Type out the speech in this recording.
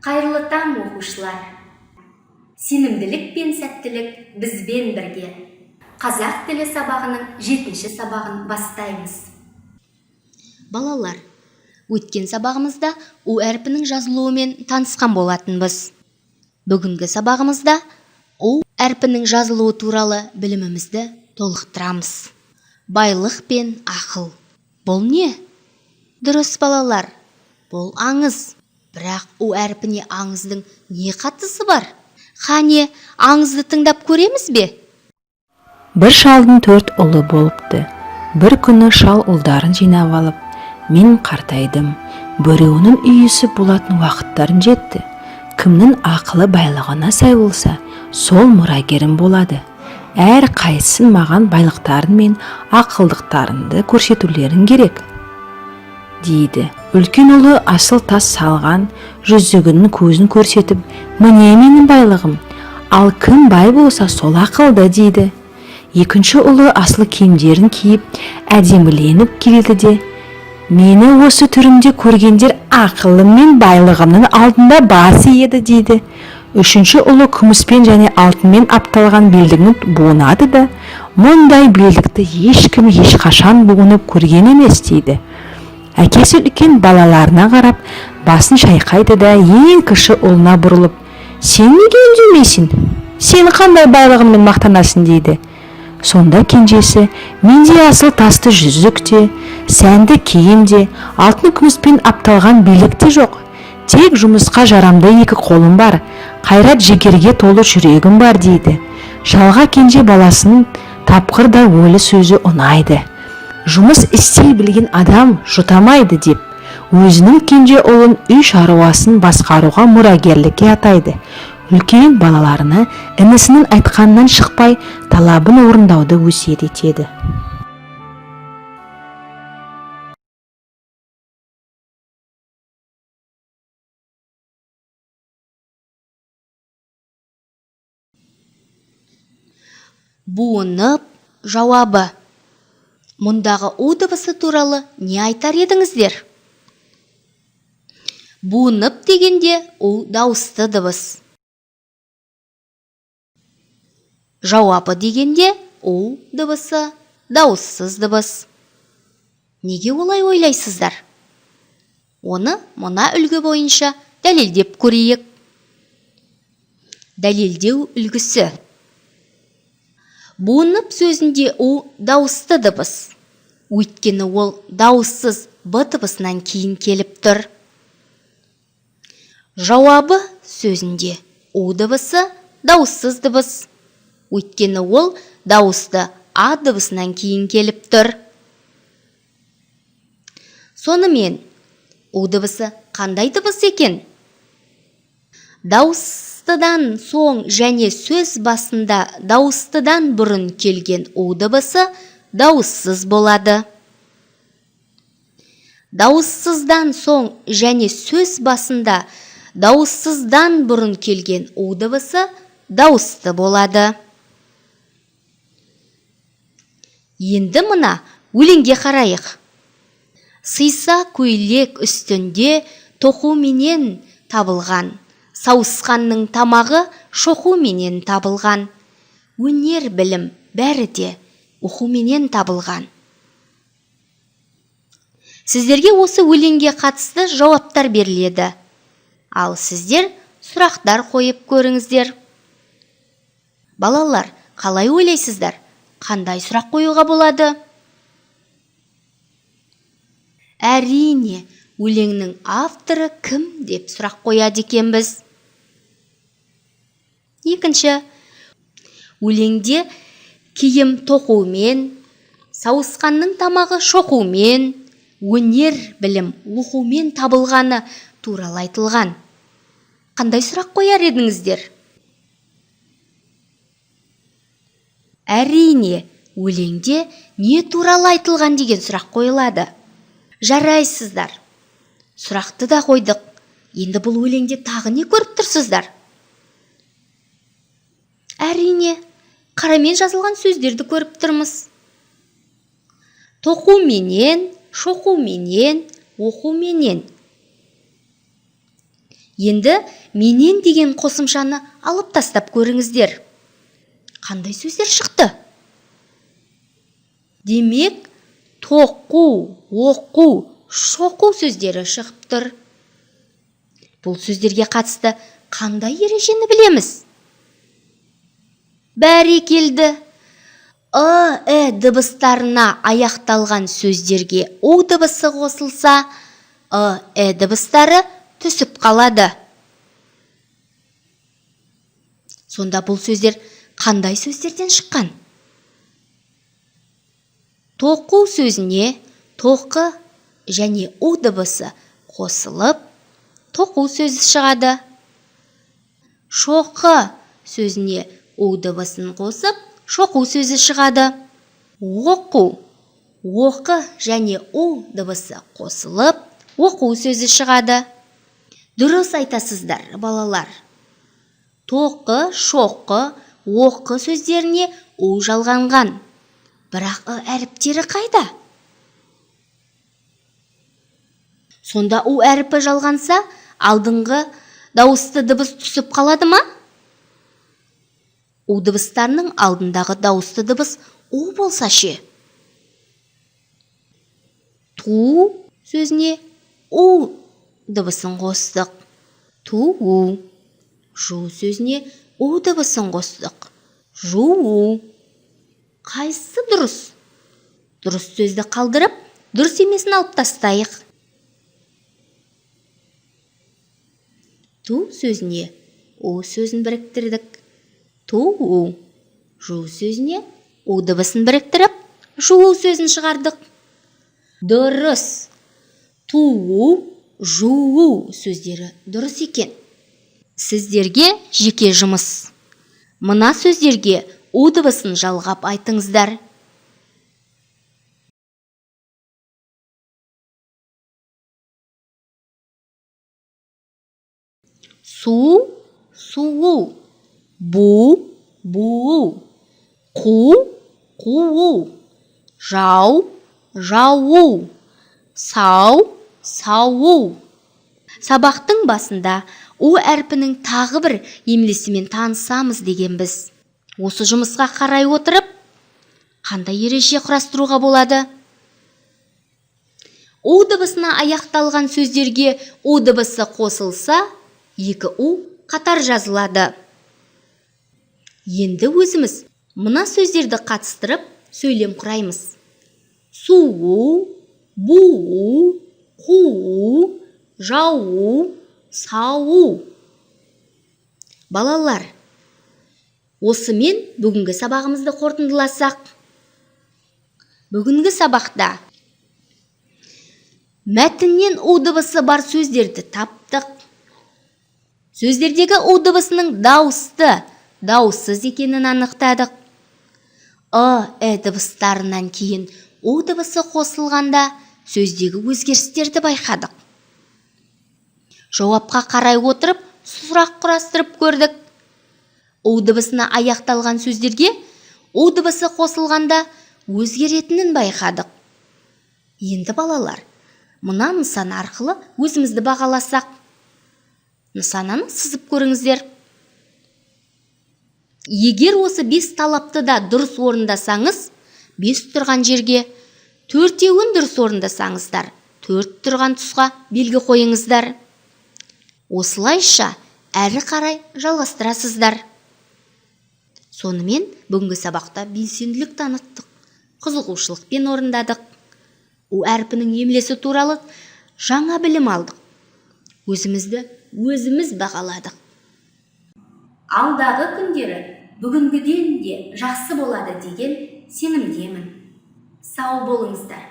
Қайырлы таң, оқушылар. Сенімділік пен сәттілік бізбен бірге. Қазақ тілі сабағының 7-ші сабағын бастаймыз. Балалар, өткен сабағымызда У әрпінің жазылуымен танысқан болатынбыз. Бүгінгі сабағымызда У әрпінің жазылуы туралы білімімізді толықтырамыз. Байлық пен ақыл. Бұл не? Дұрыс, балалар. Бұл аңыз. Бірақ У әрпіне аңыздың не қатысы бар? Қане, аңызды тыңдап көреміз бе? Бір шалдың 4 ұлы болыпты. Бір күні шал ұлдарын жинап алып, мен қартайдым. Біреуінің үйісі болатын уақыттарын жетті. Кімнің ақылы байлығына сай болса, сол мұрагерім болады. Әр қайсың маған байлықтарын мен ақылдықтарынды көрсетулерің керек, дейді. Үлкен ұлы асыл тас салған жүзігінің көзін көрсетіп, міне менің байлығым, ал кім бай болса сол ақылды, дейді. Екінші ұлы асыл киімдерін киіп, әдеміленіп келеді де, мені осы түрімде көргендер ақылым мен байлығымның алдында бас иеді, дейді. Үшінші ұлы күміспен және алтынмен апталған белдігін буынады да, мұндай белдікті ешкім ешқашан буынып көрген емес, дейді. Әкесі үлкен балаларына қарап, басын шайқайды да, ең кіші ұлына бұрылып, сен неге үндемейсің? Сен қандай байлығыңмен мақтанасың, дейді. Сонда кенжесі, менде асыл тасты жүзік те, сәнді киім де, алтын күміспен апталған белдік те жоқ. Тек жұмысқа жарамды 2 қолым бар, қайрат жігерге толы жүрегім бар, дейді. Шалға кенже баласының тапқыр да өлі сөзі ұнайды. Жұмыс істей білген адам жұтамайды деп, өзінің кенже ұлын үй шаруасын басқаруға мұрагерлікке атайды. Үлкен балаларына інісінің айтқанынан шықпай, талабын орындауды өсиет етеді. Буынып жауабы. Мұндағы У дыбысы туралы не айтар едіңіздер? Буынып дегенде У дауысты дыбыс. Жауабы дегенде У дыбысы дауыссыз дыбыс. Неге олай ойлайсыздар? Оны мына үлгі бойынша дәлелдеп көрейік. Дәлелдеу үлгісі. Буынып сөзінде У дауысты дыбыс. Өйткені ол дауыссыз Б дыбысынан кейін келіп тұр. Жауабы сөзінде У дыбысы дауыссыз дыбыс. Өйткені ол дауысты А дыбысынан кейін келіп тұр. Сонымен У дыбысы қандай дыбыс екен? Дауыстыдан соң және сөз басында дауыстыдан бұрын келген У дыбысы дауыссыз болады. Дауыссыздан соң және сөз басында дауыссыздан бұрын келген У дыбысы дауысты болады. Енді мына өлеңге қарайық. Сыйса көйлек үстінде тоқуменен табылған, сауысқанның тамағы шоқуменен табылған. Өнер білім бәрі де оқуменен табылған. Сіздерге осы өлеңге қатысты жауаптар беріледі. Ал сіздер сұрақтар қойып көріңіздер. Балалар, қалай ойлайсыздар? Қандай сұрақ қоюға болады? Әрине, өлеңнің авторы кім деп сұрақ қояды екенбіз. Екінші, өлеңде киім тоқумен, сауысқанның тамағы шоқумен, өнер білім оқумен табылғаны туралы айтылған. Қандай сұрақ қояр едіңіздер? Әрине, өлеңде не туралы айтылған деген сұрақ қойылады. Жарайсыздар. Сұрақты да қойдық. Енді бұл өлеңде тағы не көріп тұрсыздар? Әрине, қарамен жазылған сөздерді көріп тұрмыз. Тоқуменен, шоқуменен, оқуменен. Енді менен деген қосымшаны алып тастап көріңіздер. Қандай сөздер шықты? Демек, тоқу, оқу, шоқу сөздері шығып тұр. Бұл сөздерге қатысты қандай ережені білеміз? Бәрекелді. Дыбыстарына аяқталған сөздерге у дыбысы қосылса, дыбыстары түсіп қалады. Сонда бұл сөздер қандай сөздерден шыққан? Тоқу сөзіне тоқы және у дыбысы қосылып, тоқу сөзі шығады. Шоқы сөзіне у дыбысын қосып, шоқу сөзі шығады. Оқу, оқы және у дыбысы қосылып, оқу сөзі шығады. Дұрыс айтасыздар, балалар. Тоқы, шоқы, оқы сөздеріне у жалғанған. Бірақ әріптері қайда? Сонда у әріпі жалғанса, алдыңғы дауысты дыбыс түсіп қалады ма? У дыбыстарының алдындағы дауысты дыбыс у болса ше? Ту сөзіне у дыбысын қостық. Туу. Жу сөзіне у дыбысын қостық. Жуу. Қайсысы дұрыс? Дұрыс сөзді қалдырып, дұрыс емесін алып тастайық. Ту сөзіне у сөзін біріктірдік. Туу. Жу сөзіне у дыбысын біріктіріп, жуу сөзін шығардық. Дұрыс. Туу, жуу сөздері дұрыс екен. Сіздерге жеке жұмыс. Мына сөздерге у дыбысын жалғап айтыңыздар. Су, суу. Бу, буу. Қу, қуу. Жау, жауу. Сау, сауу. Сабақтың басында у әрпінің тағы бір емлесімен танысамыз дегенбіз. Осы жұмысқа қарай отырып, қандай ереже құрастыруға болады? У дыбысына аяқталған сөздерге у дыбысы қосылса, екі у қатар жазылады. Енді өзіміз мына сөздерді қатыстырып сөйлем құраймыз. Суу, буу, қуу, жауу, сауу. Балалар, осымен бүгінгі сабағымызды қорытындыласақ. Бүгінгі сабақта мәтіннен у дыбысы бар сөздерді таптық. Сөздердегі у дыбысының дауысты, дауыссыз екенін анықтадық. Дыбыстарынан кейін у дыбысы қосылғанда сөздегі өзгерістерді байқадық. Жауапқа қарай отырып, сұрақ құрастырып көрдік. У дыбысына аяқталған сөздерге у дыбысы қосылғанда өзгеретінін байқадық. Енді балалар, мына нысана арқылы өзімізді бағаласақ. Нысананы сызып көріңіздер. Егер осы 5 талапты да дұрыс орындасаңыз, 5 тұрған жерге 4-еуін дұрыс орындасаңыздар, 4 тұрған тұсқа белгі қойыңыздар. Осылайша әрі қарай жалғастырасыздар. Сонымен бүгінгі сабақта белсенділік таныттық, қызығушылықпен орындадық. У әрпінің емлесі туралы жаңа білім алдық. Өзімізді өзіміз бағаладық. Алдағы күндері бүгінгіден де жақсы болады деген сенімдемін. Сау болыңыздар.